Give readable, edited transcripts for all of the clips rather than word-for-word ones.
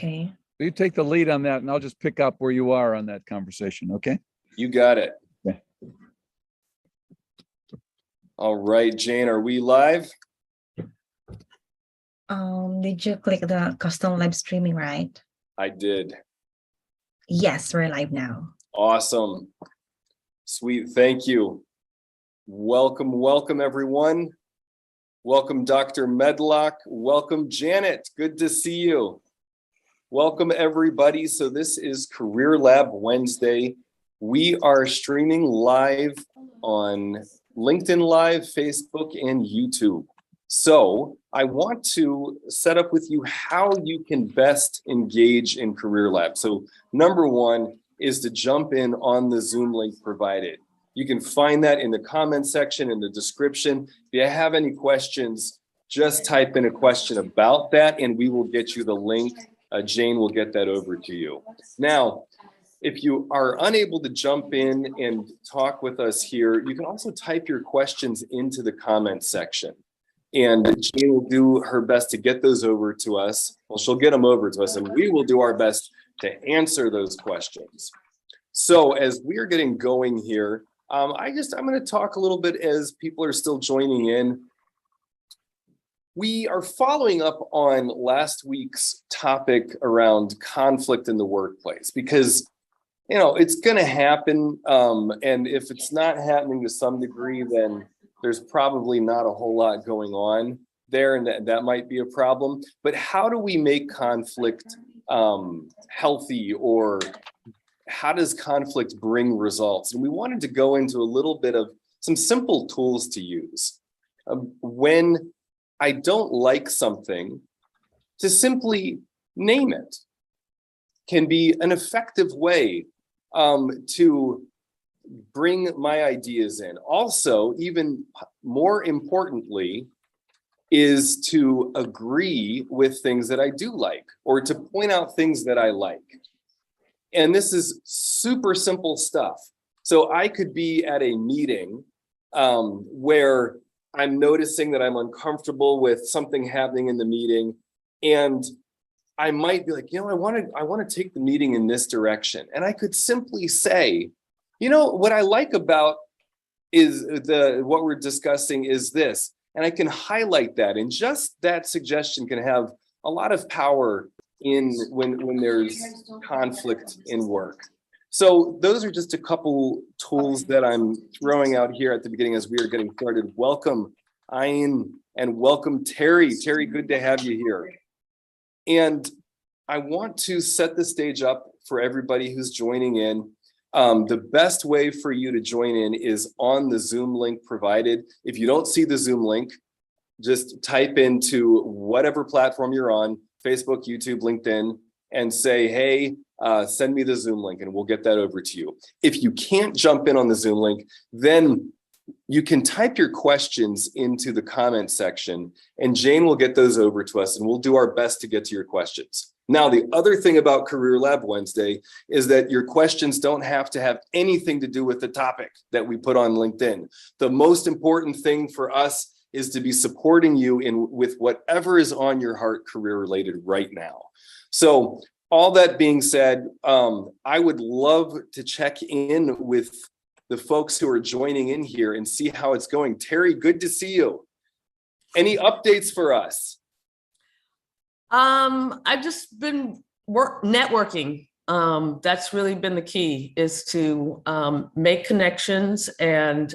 Okay. You take the lead on that, and I'll just pick up where you are on that conversation, okay? You got it. Okay. All right, Jane, are we live? Did you click the custom live streaming, right? I did. Yes, we're live now. Awesome. Sweet, thank you. Welcome, everyone. Welcome, Dr. Medlock. Welcome, Janet. Good to see you. Welcome, everybody. So this is Career Lab Wednesday. We are streaming live on LinkedIn Live, Facebook, and YouTube. So I want to set up with you how you can best engage in Career Lab. So number one is to jump in on the Zoom link provided. You can find that in the comment section, in the description. If you have any questions, just type in a question about that and we will get you the link. Jane will get that over to you. Now, if you are unable to jump in and talk with us here, you can also type your questions into the comment section. And Jane will do her best to get those over to us. Well, she'll get them over to us and we will do our best to answer those questions. So as we're getting going here, I'm going to talk a little bit as people are still joining in. We are following up on last week's topic around conflict in the workplace because, you know, it's going to happen. And if it's not happening to some degree, then there's probably not a whole lot going on there, and that might be a problem. But how do we make conflict healthy, or how does conflict bring results? And we wanted to go into a little bit of some simple tools to use. When I don't like something, to simply name it can be an effective way to bring my ideas in. Also, even more importantly, is to agree with things that I do like, or to point out things that I like. And this is super simple stuff. So I could be at a meeting where I'm noticing that I'm uncomfortable with something happening in the meeting, and I might be like, you know, I want to take the meeting in this direction. And I could simply say, you know, what I like about is what we're discussing is this, and I can highlight that, and just that suggestion can have a lot of power in when there's conflict in work. So those are just a couple tools that I'm throwing out here at the beginning as we are getting started. Welcome, Ian, and welcome, Terry. Terry, good to have you here. And I want to set the stage up for everybody who's joining in. The best way for you to join in is on the Zoom link provided. If you don't see the Zoom link, just type into whatever platform you're on, Facebook, YouTube, LinkedIn, and say, hey, send me the Zoom link and we'll get that over to you. If you can't jump in on the Zoom link, then you can type your questions into the comment section and Jane will get those over to us and we'll do our best to get to your questions. Now, the other thing about Career Lab Wednesday is that your questions don't have to have anything to do with the topic that we put on LinkedIn. The most important thing for us is to be supporting you with whatever is on your heart career related right now. So all that being said, I would love to check in with the folks who are joining in here and see how it's going. Terry, good to see you. Any updates for us? I've just been networking. That's really been the key, is to make connections, and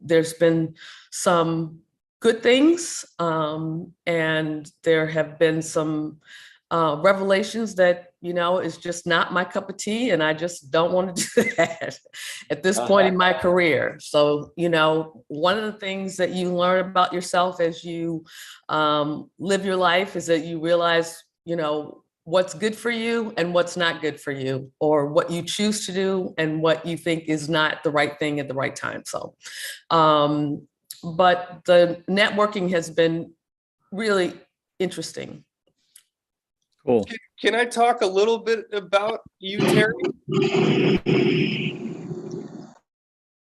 there's been some good things, and there have been some revelations that, you know, is just not my cup of tea, and I just don't want to do that at this point in my career. So, you know, one of the things that you learn about yourself as you live your life is that you realize, you know, what's good for you and what's not good for you, or what you choose to do and what you think is not the right thing at the right time. So, but the networking has been really interesting. Cool. Can I talk a little bit about you, Terry?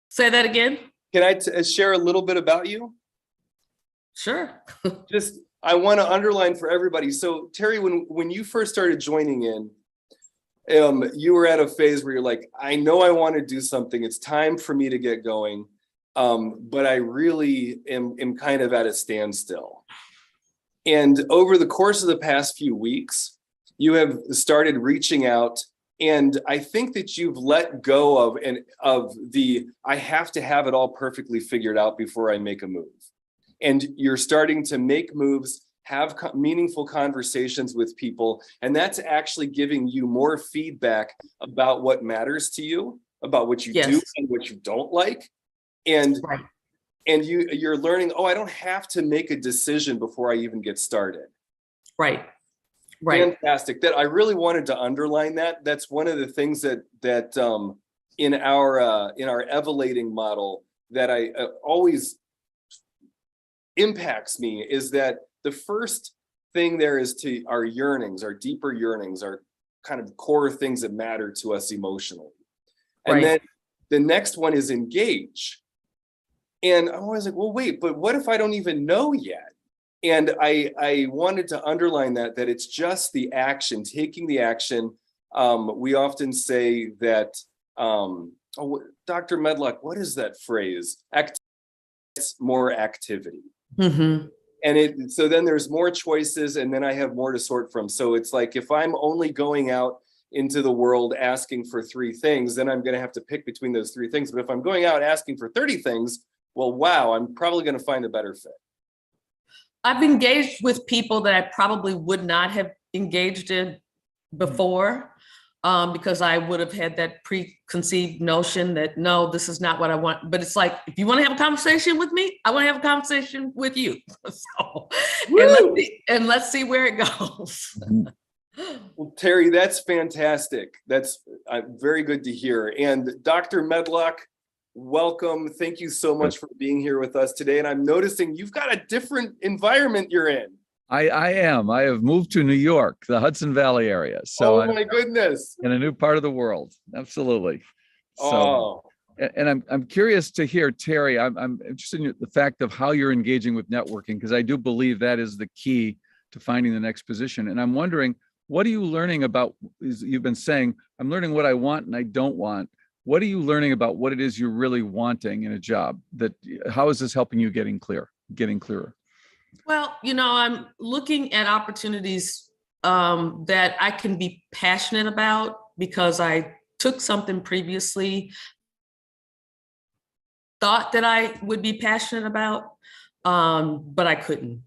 Say that again? Can I share a little bit about you? Sure. Just I want to underline for everybody. So Terry, when you first started joining in, you were at a phase where you're like, I know I want to do something. It's time for me to get going. But I really am kind of at a standstill. And over the course of the past few weeks, you have started reaching out. And I think that you've let go of the, I have to have it all perfectly figured out before I make a move. And you're starting to make moves, have meaningful conversations with people. And that's actually giving you more feedback about what matters to you, about what you do and what you don't like. And you're learning, oh, I don't have to make a decision before I even get started. Right. Fantastic. That I really wanted to underline that. That's one of the things that in our evolating model that I always impacts me is that the first thing there is to our yearnings, our deeper yearnings, our kind of core things that matter to us emotionally. And then the next one is engage. And I'm always like, well, wait, but what if I don't even know yet? And I wanted to underline that it's just the action, taking the action. We often say that, Dr. Medlock, what is that phrase? More activity. Mm-hmm. And so then there's more choices, and then I have more to sort from. So it's like, if I'm only going out into the world asking for 3 things, then I'm going to have to pick between those 3 things. But if I'm going out asking for 30 things, well, wow, I'm probably going to find a better fit. I've engaged with people that I probably would not have engaged in before, because I would have had that preconceived notion that, no, this is not what I want. But it's like, if you want to have a conversation with me, I want to have a conversation with you. So, and let's see where it goes. Well, Terry, that's fantastic. That's very good to hear. And Dr. Medlock, welcome. Thank you so much for being here with us today. And I'm noticing you've got a different environment you're in. I am. I have moved to New York, the Hudson Valley area. So oh my goodness. In a new part of the world. Absolutely. So, and I'm curious to hear, Terry, I'm interested in the fact of how you're engaging with networking, because I do believe that is the key to finding the next position. And I'm wondering, what are you learning about, you've been saying, I'm learning what I want and I don't want. What are you learning about what it is you're really wanting in a job? How is this helping you getting clearer? Well, I'm looking at opportunities that I can be passionate about, because I took something previously, thought that I would be passionate about, but I couldn't.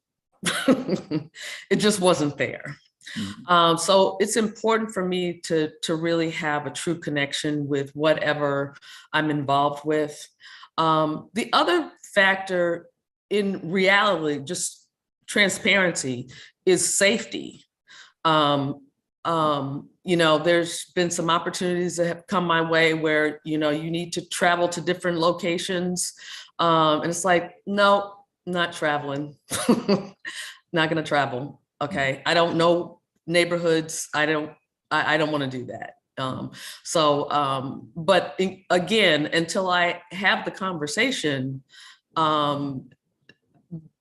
It just wasn't there. Mm-hmm. So it's important for me to really have a true connection with whatever I'm involved with. The other factor in reality, just transparency, is safety. There's been some opportunities that have come my way where, you need to travel to different locations. And it's like, no, not traveling, not going to travel. Okay. I don't know neighborhoods. I don't want to do that. But again, until I have the conversation,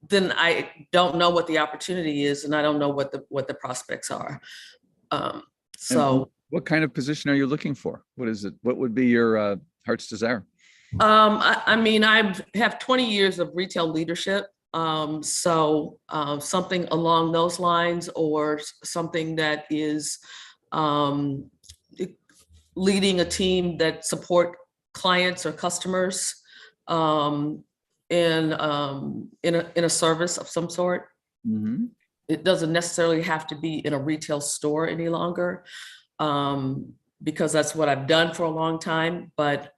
then I don't know what the opportunity is, and I don't know what the prospects are. So what kind of position are you looking for? What is it? What would be your heart's desire? I have 20 years of retail leadership. So something along those lines, or something that is leading a team that support clients or customers in a service of some sort. Mm-hmm. It doesn't necessarily have to be in a retail store any longer, because that's what I've done for a long time. But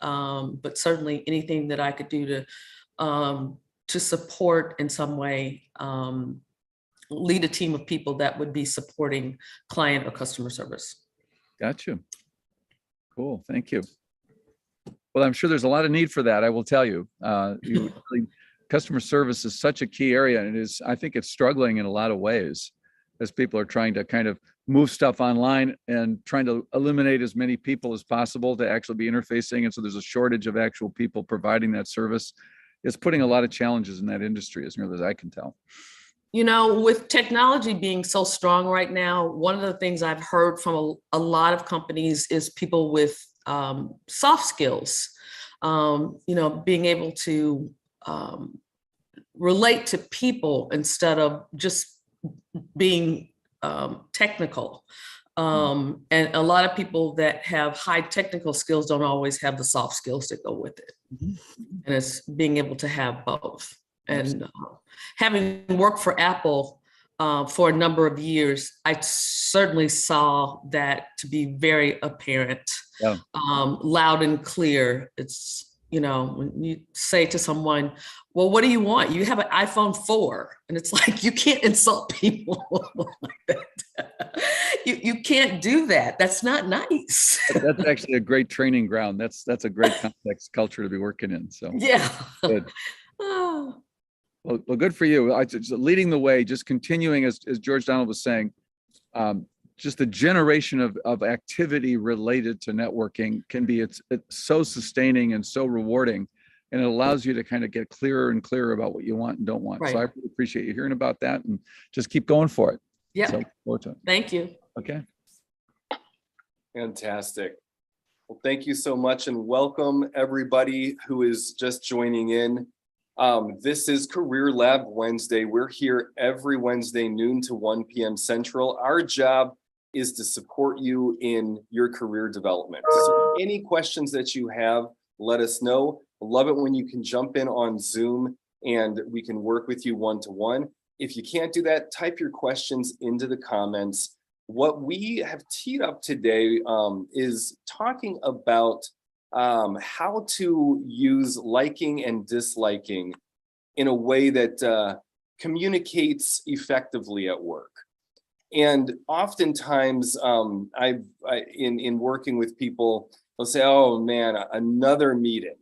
certainly anything that I could do to support in some way, lead a team of people that would be supporting client or customer service. Got you. Cool. Thank you. Well, I'm sure there's a lot of need for that. I will tell you, customer service is such a key area, and I think it's struggling in a lot of ways as people are trying to kind of move stuff online and trying to eliminate as many people as possible to actually be interfacing. And so there's a shortage of actual people providing that service. It's putting a lot of challenges in that industry, as near as I can tell. With technology being so strong right now, one of the things I've heard from a lot of companies is people with soft skills, being able to relate to people instead of just being technical. And a lot of people that have high technical skills don't always have the soft skills that go with it. And it's being able to have both. And having worked for Apple for a number of years, I certainly saw that to be very apparent, loud and clear. It's, when you say to someone, well, what do you want? You have an iPhone 4. And it's like, you can't insult people like that. You can't do that. That's not nice. That's actually a great training ground. That's a great context culture to be working in. So yeah. Good. Well, good for you. Just leading the way, just continuing as George Donald was saying, just the generation of activity related to networking can be, it's so sustaining and so rewarding, and it allows you to kind of get clearer and clearer about what you want and don't want. Right. So I really appreciate you hearing about that, and just keep going for it. Yeah. So, forward to it. Thank you. Okay. Fantastic. Well, thank you so much, and welcome everybody who is just joining in. This is Career Lab Wednesday. We're here every Wednesday, noon to 1 p.m. Central. Our job is to support you in your career development. So any questions that you have, let us know. I love it when you can jump in on Zoom and we can work with you one-to-one. If you can't do that, type your questions into the comments. What we have teed up today is talking about how to use liking and disliking in a way that communicates effectively at work. And oftentimes, in working with people, they'll say, "Oh man, another meeting.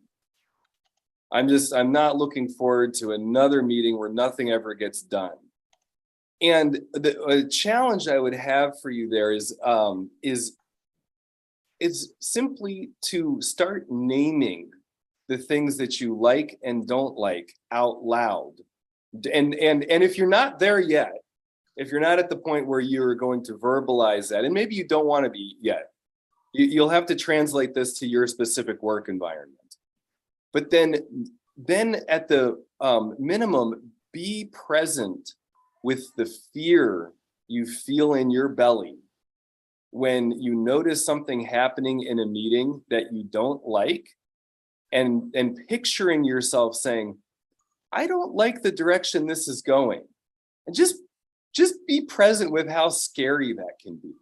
I'm not looking forward to another meeting where nothing ever gets done." And the challenge I would have for you there is simply to start naming the things that you like and don't like out loud. And if you're not there yet, if you're not at the point where you're going to verbalize that, and maybe you don't want to be yet, you'll have to translate this to your specific work environment. But then at the minimum, be present with the fear you feel in your belly when you notice something happening in a meeting that you don't like, and picturing yourself saying, "I don't like the direction this is going." And just be present with how scary that can be.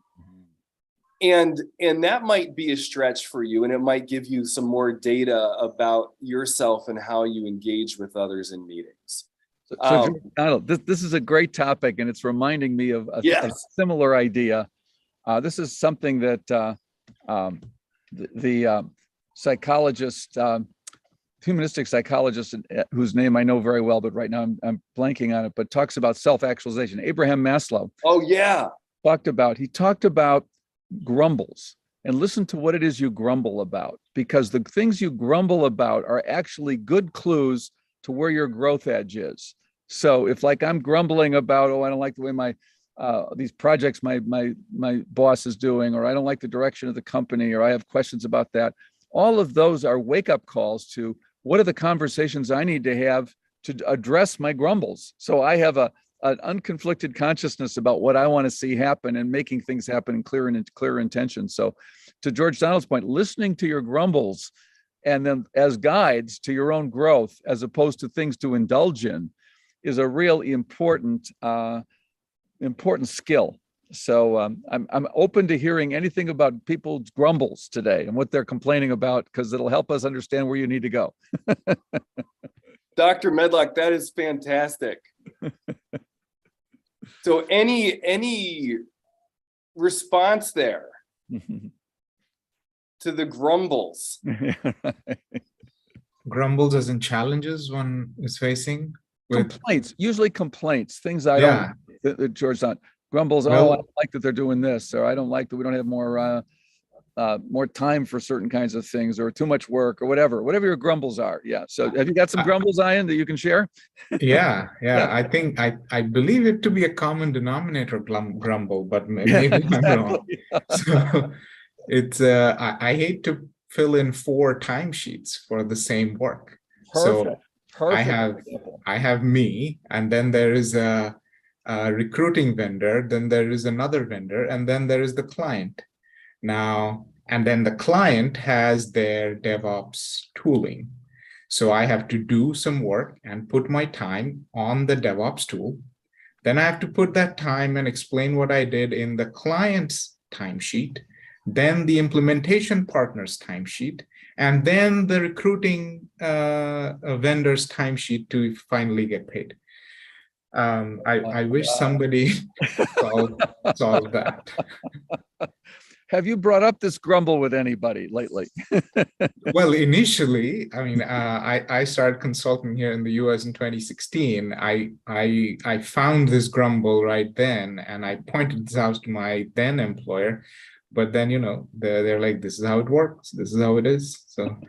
And that might be a stretch for you, and it might give you some more data about yourself and how you engage with others in meetings. So Donald, this is a great topic, and it's reminding me of a similar idea. This is something that the psychologist, humanistic psychologist, whose name I know very well, but right now I'm blanking on it, but talks about self-actualization. Abraham Maslow. Oh yeah. He talked about grumbles, and listen to what it is you grumble about, because the things you grumble about are actually good clues to where your growth edge is. So if, like, I'm grumbling about, I don't like the way my these projects my boss is doing, or I don't like the direction of the company, or I have questions about that, all of those are wake-up calls to what are the conversations I need to have to address my grumbles. So I have an unconflicted consciousness about what I want to see happen, and making things happen in clear intention. So to George Donald's point, listening to your grumbles and then as guides to your own growth, as opposed to things to indulge in, is a real important skill. So I'm open to hearing anything about people's grumbles today and what they're complaining about, because it'll help us understand where you need to go. Dr. Medlock, that is fantastic. So any response there to the grumbles? Grumbles as in challenges one is facing? Complaints, usually complaints, things I don't, George, not grumbles. Well, I don't like that they're doing this, or I don't like that we don't have more more time for certain kinds of things, or too much work, or whatever your grumbles are. Yeah. So have you got some grumbles, Ian, that you can share? Yeah. I think I believe it to be a common denominator grumble, but Yeah, maybe I'm wrong. exactly. So it's I hate to fill in 4 timesheets for the same work. So Perfect. I have me, and then there is a recruiting vendor, then there is another vendor, and then there is the client. Now, and then the client has their DevOps tooling. So I have to do some work and put my time on the DevOps tool. Then I have to put that time and explain what I did in the client's timesheet, then the implementation partner's timesheet, and then the recruiting vendor's timesheet to finally get paid. I wish somebody solved that. Have you brought up this grumble with anybody lately? Well, initially, I mean, I started consulting here in the US in 2016. I found this grumble right then, and I pointed this out to my then employer. But then, they're like, this is how it works. This is how it is. So.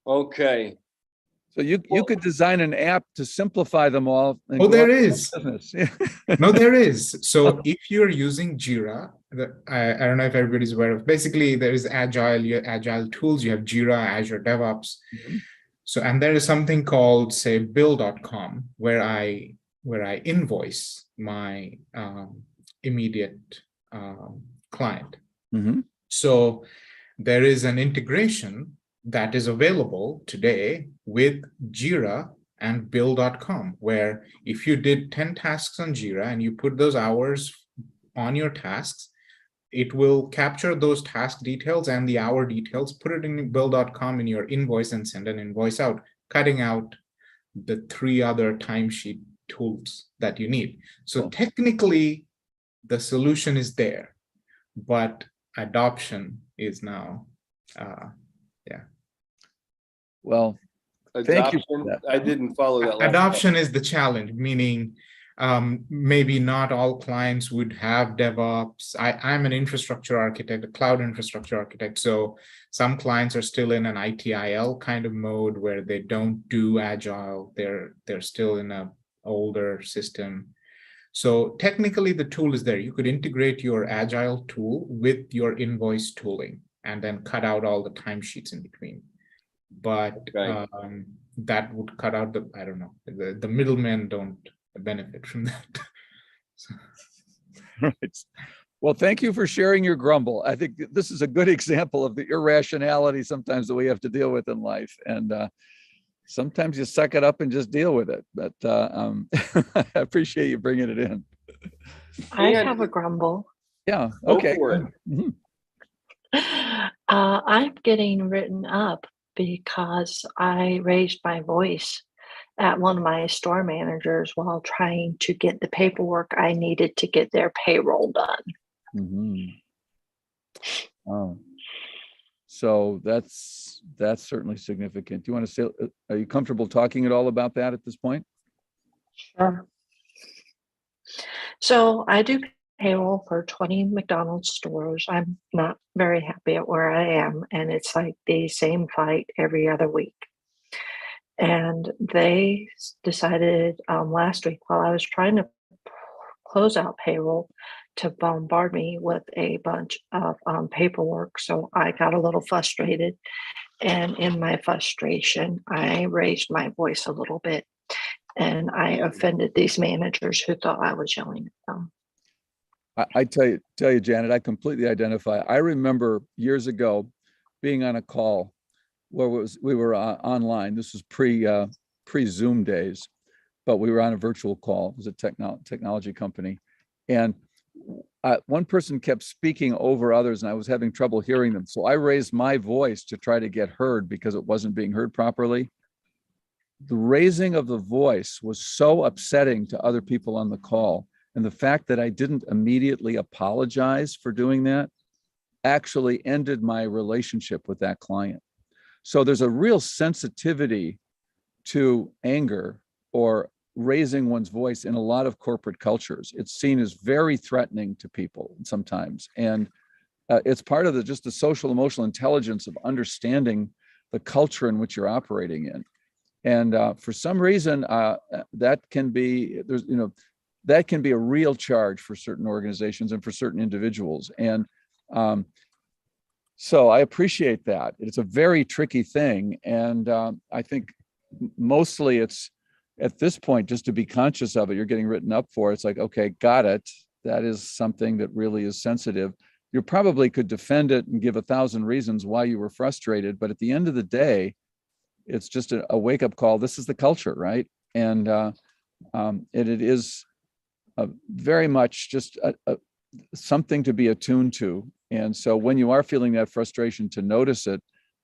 Okay. So you could design an app to simplify them all. Oh, there is. Yeah. No, there is. So if you're using Jira, I don't know if everybody's aware of, basically there is agile tools. You have Jira, Azure DevOps. Mm-hmm. So, and there is something called, say, bill.com, where I invoice my immediate client. Mm-hmm. So there is an integration that is available today with Jira and bill.com, where if you did 10 tasks on Jira and you put those hours on your tasks, it will capture those task details and the hour details, put it in bill.com in your invoice, and send an invoice out, cutting out the 3 other timesheet tools that you need. So technically, the solution is there, but adoption is now, Well, thank you for that. I didn't follow that. Adoption is the challenge, meaning maybe not all clients would have DevOps. I'm an infrastructure architect, a cloud infrastructure architect. So some clients are still in an ITIL kind of mode where they don't do agile. They're still in an older system. So technically the tool is there. You could integrate your agile tool with your invoice tooling and then cut out all the timesheets in between. But that would cut out I don't know, the middlemen don't benefit from that. So. Right. Well, thank you for sharing your grumble. I think this is a good example of the irrationality sometimes that we have to deal with in life. And sometimes you suck it up and just deal with it. But I appreciate you bringing it in. I have a grumble. Yeah. Okay. Go for it. Mm-hmm. I'm getting written up because I raised my voice at one of my store managers while trying to get the paperwork I needed to get their payroll done. Mm-hmm. Oh, so that's certainly significant. Do you want to say, are you comfortable talking at all about that at this point? Sure. So I do payroll for 20 McDonald's stores. I'm not very happy at where I am, and it's like the same fight every other week. And they decided last week, while I was trying to close out payroll, to bombard me with a bunch of paperwork. So I got a little frustrated, and in my frustration, I raised my voice a little bit, and I offended these managers who thought I was yelling at them. I tell you, Janet, I completely identify. I remember years ago being on a call where we were online. This was pre Zoom days, but we were on a virtual call. It was a technology company, and one person kept speaking over others, and I was having trouble hearing them. So I raised my voice to try to get heard because it wasn't being heard properly. The raising of the voice was so upsetting to other people on the call. And the fact that I didn't immediately apologize for doing that actually ended my relationship with that client. So there's a real sensitivity to anger or raising one's voice in a lot of corporate cultures. It's seen as very threatening to people sometimes. And it's part of just the social emotional intelligence of understanding the culture in which you're operating in. And for some reason, that can be that can be a real charge for certain organizations and for certain individuals. And so I appreciate that. It's a very tricky thing, and I think mostly it's at this point just to be conscious of it. You're getting written up for. It's like, okay, got it. That is something that really is sensitive. You probably could defend it and give 1,000 reasons why you were frustrated, but at the end of the day, it's just a wake-up call. This is the culture, right? And it is very much just something to be attuned to. And so when you are feeling that frustration, to notice it,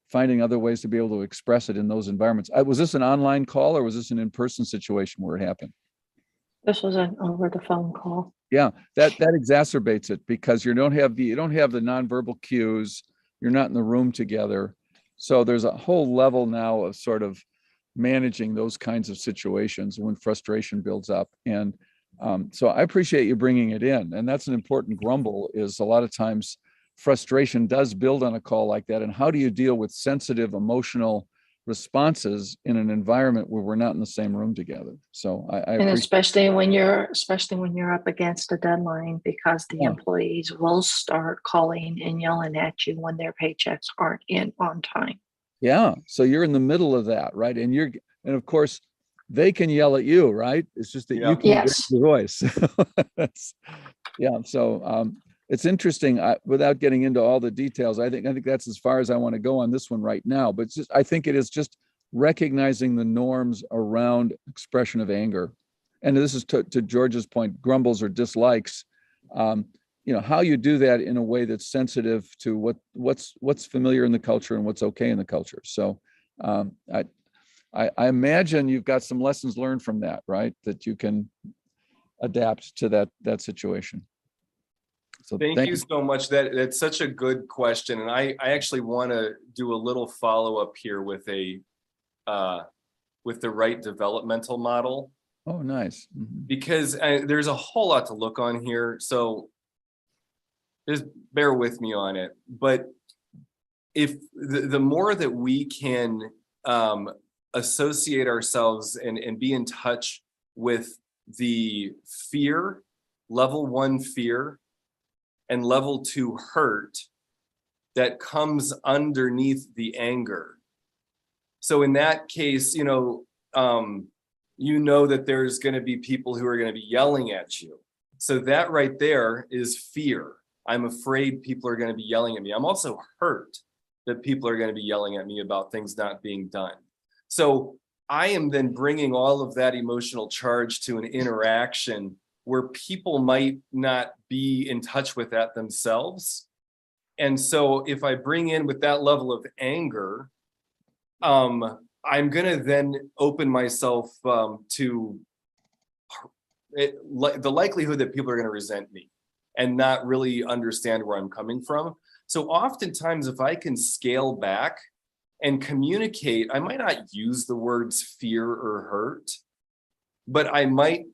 finding other ways to be able to express it in those environments. Was this an online call or was this an in-person situation where it happened? This was an over the phone call. Yeah, that exacerbates it, because you don't have the nonverbal cues. You're not in the room together. So there's a whole level now of sort of managing those kinds of situations when frustration builds up. And so I appreciate you bringing it in. And that's an important grumble, is a lot of times frustration does build on a call like that. And how do you deal with sensitive emotional responses in an environment where we're not in the same room together? So And especially when you're up against a deadline, because the employees will start calling and yelling at you when their paychecks aren't in on time. Yeah. So you're in the middle of that, right? And of course they can yell at you, right? It's just that you can raise your voice. So it's interesting. Without getting into all the details, I think that's as far as I want to go on this one right now. But I think it is just recognizing the norms around expression of anger. And this is to George's point, grumbles or dislikes. How you do that in a way that's sensitive to what's familiar in the culture and what's okay in the culture. So I imagine you've got some lessons learned from that, right? That you can adapt to that situation. So thank you so much. That's such a good question. And I actually want to do a little follow-up here with the right developmental model. Oh, nice. Mm-hmm. Because there's a whole lot to look on here. So just bear with me on it. But if the more that we can associate ourselves and be in touch with the fear, level 1 fear, and level 2 hurt that comes underneath the anger. So in that case, that there's going to be people who are going to be yelling at you. So that right there is fear. I'm afraid people are going to be yelling at me. I'm also hurt that people are going to be yelling at me about things not being done. So I am then bringing all of that emotional charge to an interaction where people might not be in touch with that themselves. And so if I bring in with that level of anger, I'm going to then open myself to the likelihood that people are going to resent me and not really understand where I'm coming from. So oftentimes, if I can scale back and communicate, I might not use the words fear or hurt, but I might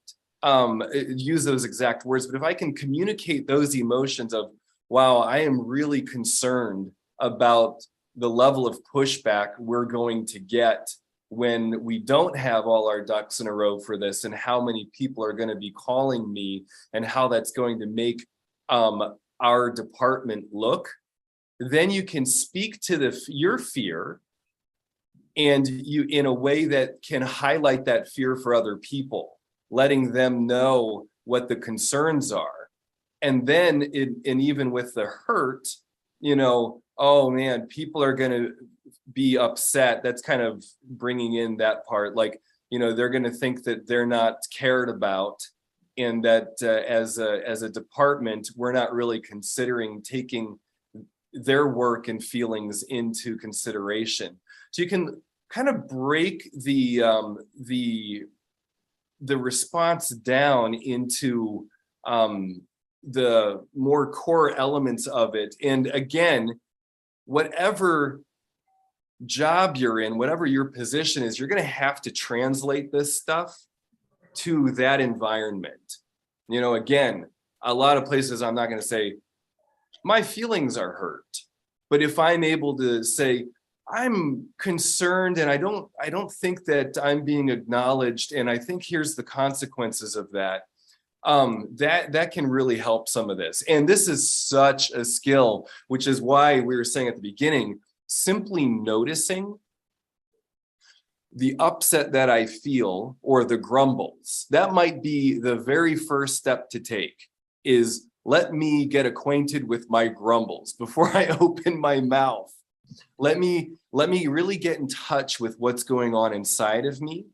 use those exact words. But if I can communicate those emotions of, wow, I am really concerned about the level of pushback we're going to get when we don't have all our ducks in a row for this, and how many people are going to be calling me, and how that's going to make our department look, then you can speak to your fear, and you in a way that can highlight that fear for other people, letting them know what the concerns are. And then and even with the hurt, oh man, people are going to be upset. That's kind of bringing in that part, like, they're going to think that they're not cared about, and that as a department, we're not really considering taking their work and feelings into consideration. So you can kind of break the response down into the more core elements of it. And again, whatever job you're in, whatever your position is, you're going to have to translate this stuff to that environment. Again, a lot of places I'm not going to say, my feelings are hurt. But if I'm able to say, I'm concerned and I don't think that I'm being acknowledged, and I think here's the consequences of that, that can really help some of this. And this is such a skill, which is why we were saying at the beginning, simply noticing the upset that I feel or the grumbles, that might be the very first step to take, is let me get acquainted with my grumbles before I open my mouth. Let me really get in touch with what's going on inside of me.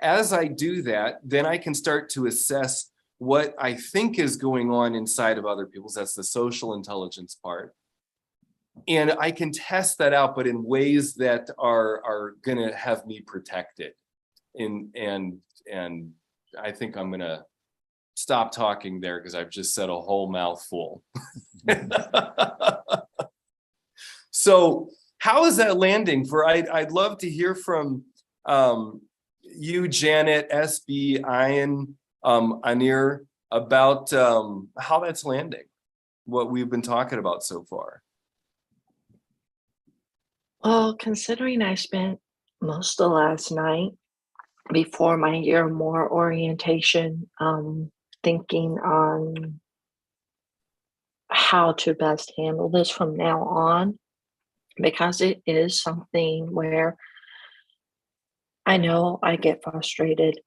As I do that, then I can start to assess what I think is going on inside of other people's. That's the social intelligence part. And I can test that out, but in ways that are gonna have me protected. And I think I'm gonna stop talking there because I've just said a whole mouthful. So how is that landing for, I'd love to hear from you, Janet, SB, Ian, Anir, about how that's landing, what we've been talking about so far. Well, considering I spent most of last night before my year more orientation, thinking on how to best handle this from now on, because it is something where I know I get frustrated,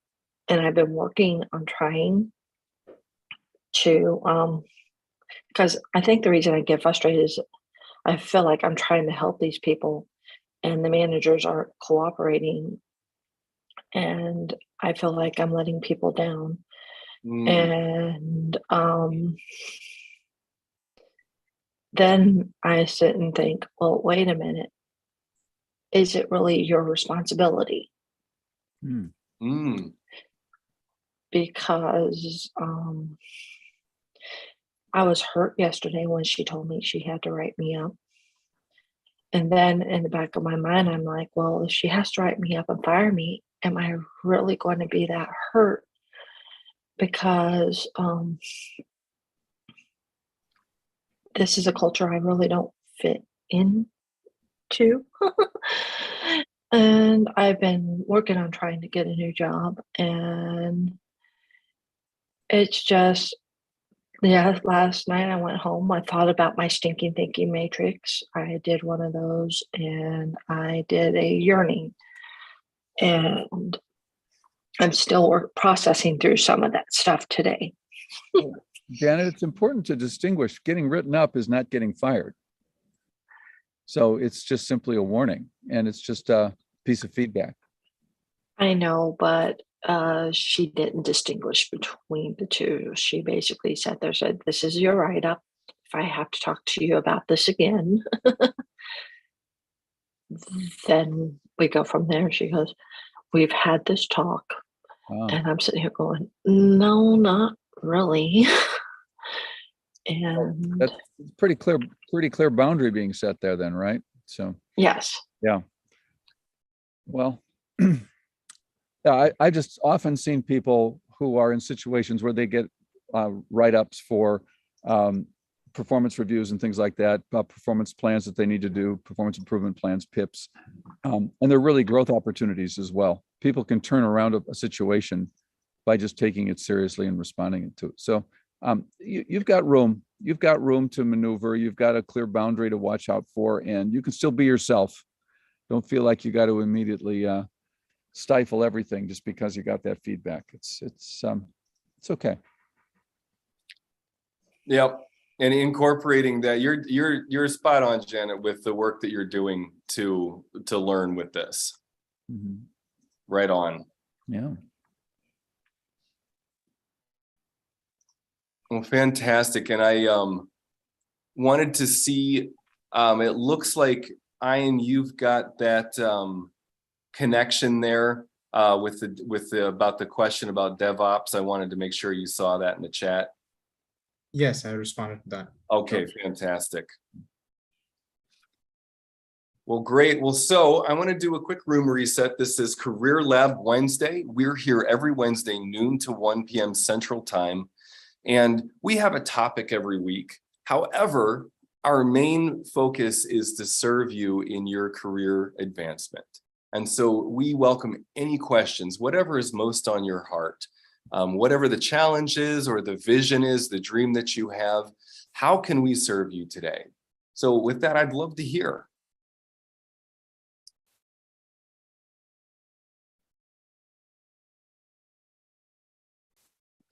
and I've been working on trying to, because I think the reason I get frustrated is I feel like I'm trying to help these people and the managers aren't cooperating, and I feel like I'm letting people down. And then I sit and think, well, wait a minute. Is it really your responsibility? Because I was hurt yesterday when she told me she had to write me up. And then in the back of my mind, I'm like, well, if she has to write me up and fire me, am I really going to be that hurt? Because this is a culture I really don't fit into. And I've been working on trying to get a new job, and it's just, yeah, last night I went home, I thought about my stinking thinking matrix. I did one of those, and I did a yearning, and I'm still processing through some of that stuff today. Janet, it's important to distinguish. Getting written up is not getting fired. So it's just simply a warning, and it's just a piece of feedback. I know, but she didn't distinguish between the two. She basically said, this is your write-up. If I have to talk to you about this again, then we go from there. She goes, we've had this talk. Wow. And I'm sitting here going, no, not really. And that's pretty clear boundary being set there then, right? So yes. Yeah. Well, yeah, I just often seen people who are in situations where they get write-ups for performance reviews and things like that, performance plans that they need to do, performance improvement plans, PIPs, and they're really growth opportunities as well. People can turn around a situation by just taking it seriously and responding to it. So you've got room to maneuver. You've got a clear boundary to watch out for, and you can still be yourself. Don't feel like you got to immediately stifle everything just because you got that feedback. It's okay. Yep. And incorporating that, you're spot on, Janet, with the work that you're doing to learn with this. Mm-hmm. Right on. Yeah. Well, fantastic. And I wanted to see, it looks like, Ian, you've got that connection there with the about the question about DevOps. I wanted to make sure you saw that in the chat. Yes, I responded to that. Okay, fantastic. Well, great. Well, so I want to do a quick room reset. This is Career Lab Wednesday. We're here every Wednesday, noon to 1 p.m. Central Time. And we have a topic every week. However, our main focus is to serve you in your career advancement. And so we welcome any questions, whatever is most on your heart, whatever the challenge is or the vision is, the dream that you have, how can we serve you today? So with that, I'd love to hear.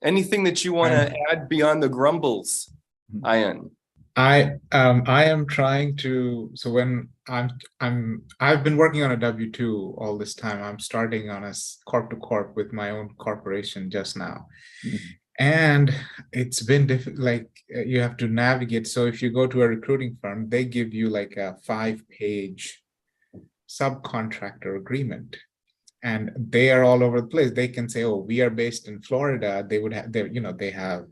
Anything that you want to add beyond the grumbles, Ian? I am trying to, so when I've been working on a W-2 all this time. I'm starting on a corp to corp with my own corporation just now. And it's been difficult, like you have to navigate. So if you go to a recruiting firm, they give you like a 5-page subcontractor agreement. And they are all over the place. They can say, oh, we are based in Florida. They would have, they have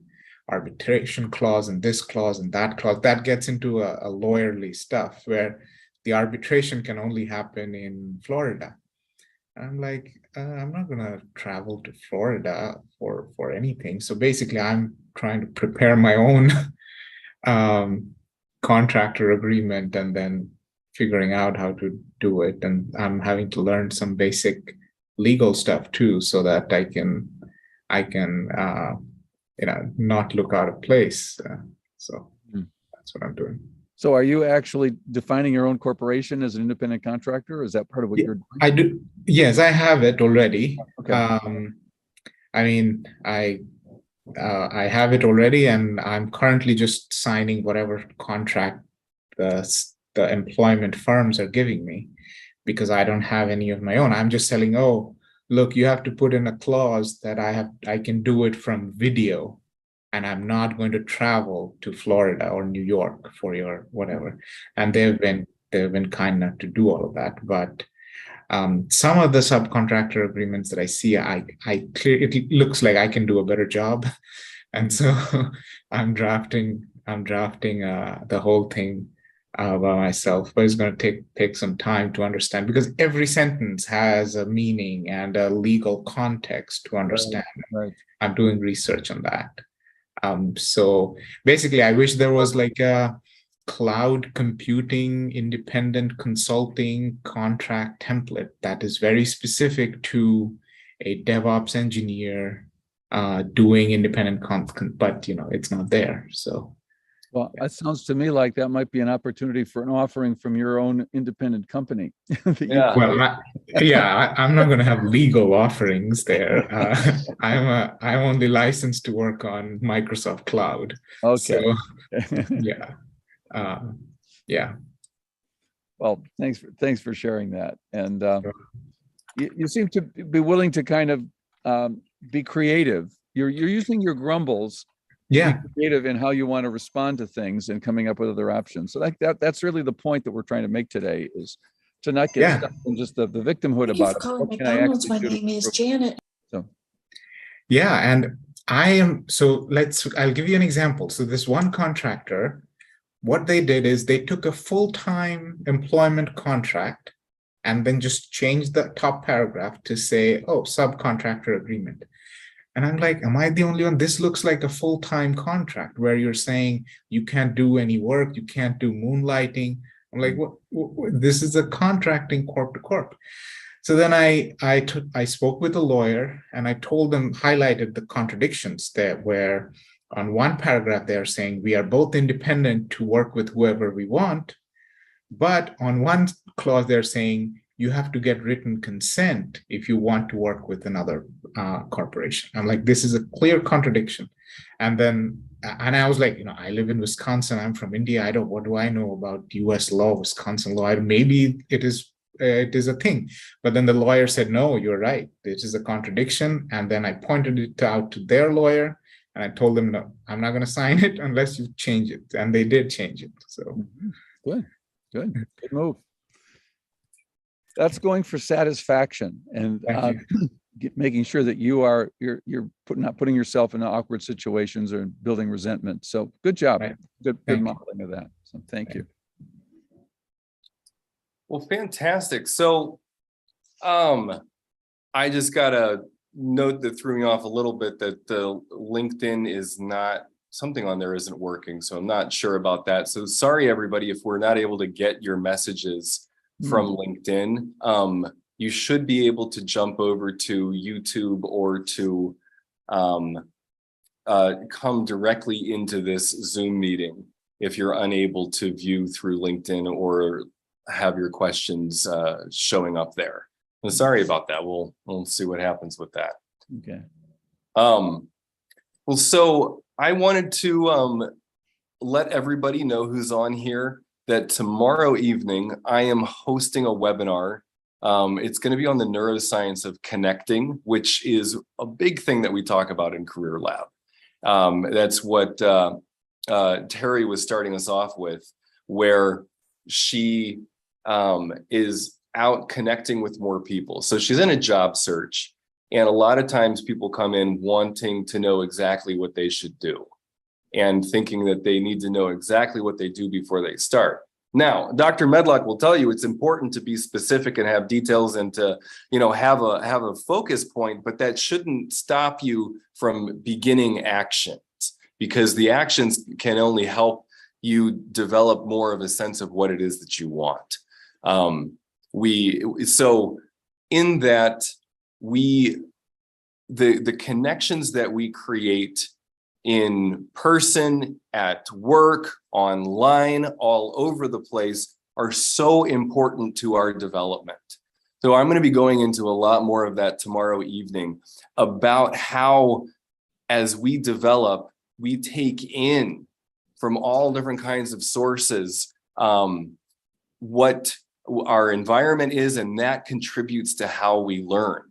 arbitration clause and this clause and that clause. That gets into a lawyerly stuff where the arbitration can only happen in Florida. And I'm like, I'm not gonna travel to Florida for anything. So basically I'm trying to prepare my own contractor agreement and then figuring out how to do it. And I'm having to learn some basic legal stuff too, so that I can not look out of place. So that's what I'm doing. So are you actually defining your own corporation as an independent contractor? Is that part of what you're doing? I do. Yes, I have it already. Okay. I mean, I have it already, and I'm currently just signing whatever contract the employment firms are giving me, because I don't have any of my own. I'm just telling, oh, look, you have to put in a clause that I can do it from video, and I'm not going to travel to Florida or New York for your whatever. And they've been kind enough to do all of that. But some of the subcontractor agreements that I see, it looks like I can do a better job, and so I'm drafting the whole thing by myself. But it's going to take some time to understand, because every sentence has a meaning and a legal context to understand. Right. I'm doing research on that. So basically, I wish there was like a cloud computing, independent consulting contract template that is very specific to a DevOps engineer doing independent content, but it's not there. So, well, that sounds to me like that might be an opportunity for an offering from your own independent company. Yeah. Well, I'm not going to have legal offerings there. I'm only licensed to work on Microsoft Cloud. Okay. So, yeah. Yeah. Well, thanks for sharing that. And you seem to be willing to kind of be creative. You're using your grumbles to be creative in how you want to respond to things and coming up with other options. So that's really the point that we're trying to make today, is to not get stuck in just the victimhood about it. Calling McDonald's. My name is Janet. So yeah, and I'll give you an example. So this one contractor, what they did is they took a full-time employment contract and then just changed the top paragraph to say, oh, subcontractor agreement. And I'm like, am I the only one? This looks like a full-time contract where you're saying you can't do any work, you can't do moonlighting. I'm like, what? This is a contracting corp to corp. So then I spoke with a lawyer and I told them, highlighted the contradictions there, where on one paragraph they're saying we are both independent to work with whoever we want, but on one clause they're saying you have to get written consent if you want to work with another corporation. I'm like, this is a clear contradiction. And I was like, I live in Wisconsin. I'm from India. What do I know about US law, Wisconsin law? Maybe it is a thing. But then the lawyer said, no, you're right. This is a contradiction. And then I pointed it out to their lawyer and I told them, no, I'm not going to sign it unless you change it. And they did change it. So good move. That's going for satisfaction and making sure that you're not putting yourself in awkward situations or building resentment. So good job. Right. Good modeling of that. So thank you. Well, fantastic. So I just got a note that threw me off a little bit, that the LinkedIn is not something on there isn't working, so I'm not sure about that. So sorry, everybody, if we're not able to get your messages from LinkedIn. You should be able to jump over to YouTube or to come directly into this Zoom meeting if you're unable to view through LinkedIn or have your questions showing up there. I'm sorry about that. We'll see what happens with that. Okay. Well, so I wanted to let everybody know who's on here that tomorrow evening I am hosting a webinar. It's going to be on the neuroscience of connecting, which is a big thing that we talk about in Career Lab. That's what Terry was starting us off with, where she is out connecting with more people. So she's in a job search, and a lot of times people come in wanting to know exactly what they should do and thinking that they need to know exactly what they do before they start. Now, Dr. Medlock will tell you it's important to be specific and have details and to, have a focus point, but that shouldn't stop you from beginning actions, because the actions can only help you develop more of a sense of what it is that you want. The connections that we create in person, at work, online, all over the place are so important to our development. So I'm going to be going into a lot more of that tomorrow evening about how, as we develop, we take in from all different kinds of sources what our environment is, and that contributes to how we learn.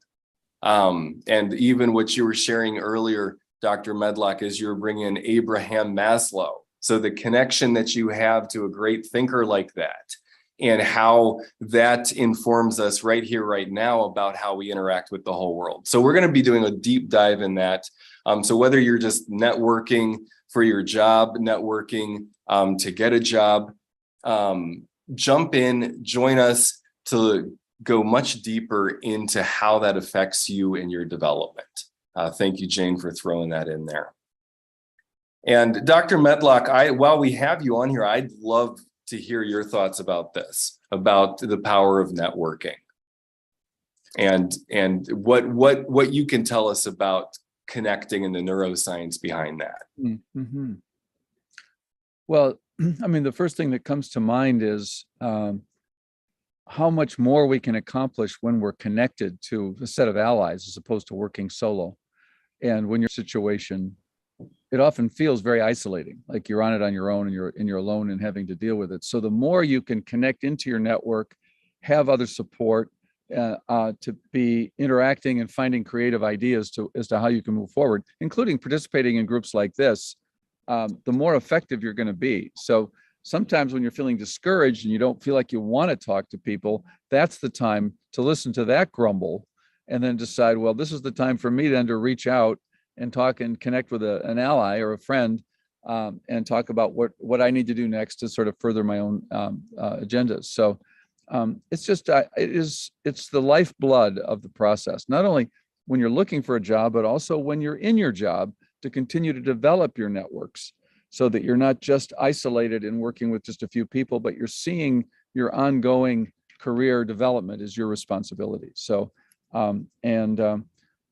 And even what you were sharing earlier, Dr. Medlock, is you're bringing Abraham Maslow. So the connection that you have to a great thinker like that, and how that informs us right here, right now, about how we interact with the whole world. So we're going to be doing a deep dive in that. So whether you're just networking for your job, networking to get a job, jump in, join us to go much deeper into how that affects you and your development. Thank you, Jane, for throwing that in there. And Dr. Medlock, while we have you on here, I'd love to hear your thoughts about this, about the power of networking, and what you can tell us about connecting and the neuroscience behind that. Mm-hmm. Well, I mean, the first thing that comes to mind is how much more we can accomplish when we're connected to a set of allies as opposed to working solo. And when you're in a situation, it often feels very isolating, like you're on it on your own, and you're alone and having to deal with it. So the more you can connect into your network, have other support, to be interacting and finding creative ideas as to how you can move forward, including participating in groups like this, the more effective you're going to be. So sometimes when you're feeling discouraged and you don't feel like you want to talk to people, that's the time to listen to that grumble and then decide, well, this is the time for me then to reach out and talk and connect with an ally or a friend, and talk about what I need to do next to sort of further my own agendas. So it's just, it's the lifeblood of the process, not only when you're looking for a job, but also when you're in your job, to continue to develop your networks so that you're not just isolated in working with just a few people, but you're seeing your ongoing career development as your responsibility. So,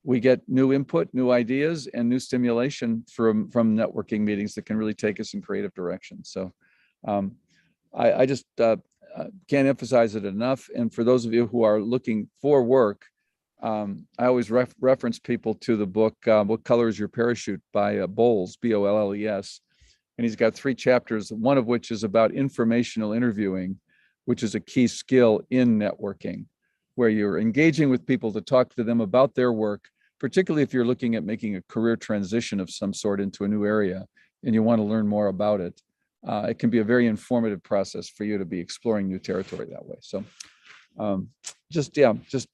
we get new input, new ideas, and new stimulation from networking meetings that can really take us in creative directions. So I just can't emphasize it enough. And for those of you who are looking for work, I always reference people to the book, What Color is Your Parachute by Bowles, B-O-L-L-E-S. And he's got 3 chapters, one of which is about informational interviewing, which is a key skill in networking, where you're engaging with people to talk to them about their work, particularly if you're looking at making a career transition of some sort into a new area and you want to learn more about it. It can be a very informative process for you to be exploring new territory that way. So just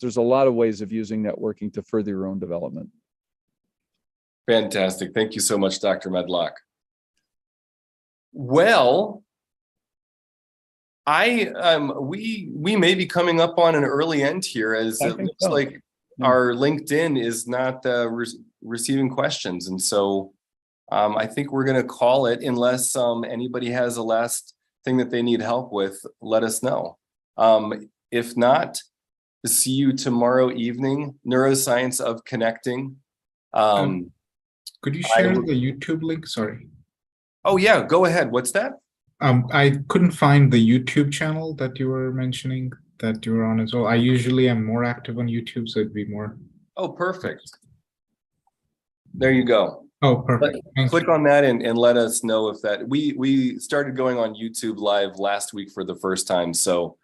there's a lot of ways of using networking to further your own development. Fantastic. Thank you so much, Dr. Medlock. Well, we may be coming up on an early end here, as it looks like our LinkedIn is not receiving questions, and so I think we're going to call it unless anybody has a last thing that they need help with. Let us know. If not, see you tomorrow evening. Neuroscience of Connecting. Could you share the YouTube link? Sorry. Oh yeah, go ahead. What's that? I couldn't find the YouTube channel that you were mentioning that you were on as well. I usually am more active on YouTube, so it'd be more. Oh, perfect. There you go. Oh, perfect. Click on that and let us know if that we started going on YouTube live last week for the first time, so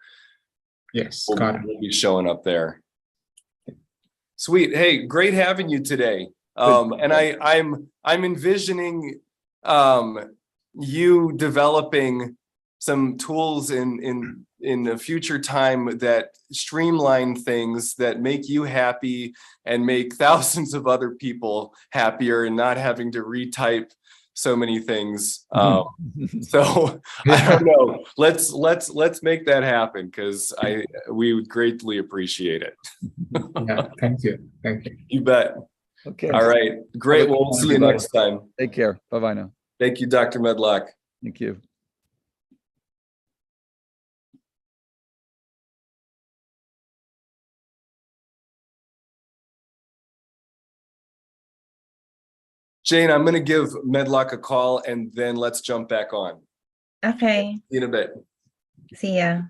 yes, we'll be showing up there. Sweet. Hey, great having you today. And I'm envisioning you developing some tools in a future time that streamline things that make you happy and make thousands of other people happier and not having to retype so many things. So I don't know. Let's make that happen, because we would greatly appreciate it. Yeah, thank you. Thank you. You bet. Okay. All right. Great. Well, we'll see you next time. Take care. Bye-bye now. Thank you, Dr. Medlock. Thank you. Jane, I'm going to give Medlock a call and then let's jump back on. Okay. See you in a bit. See ya.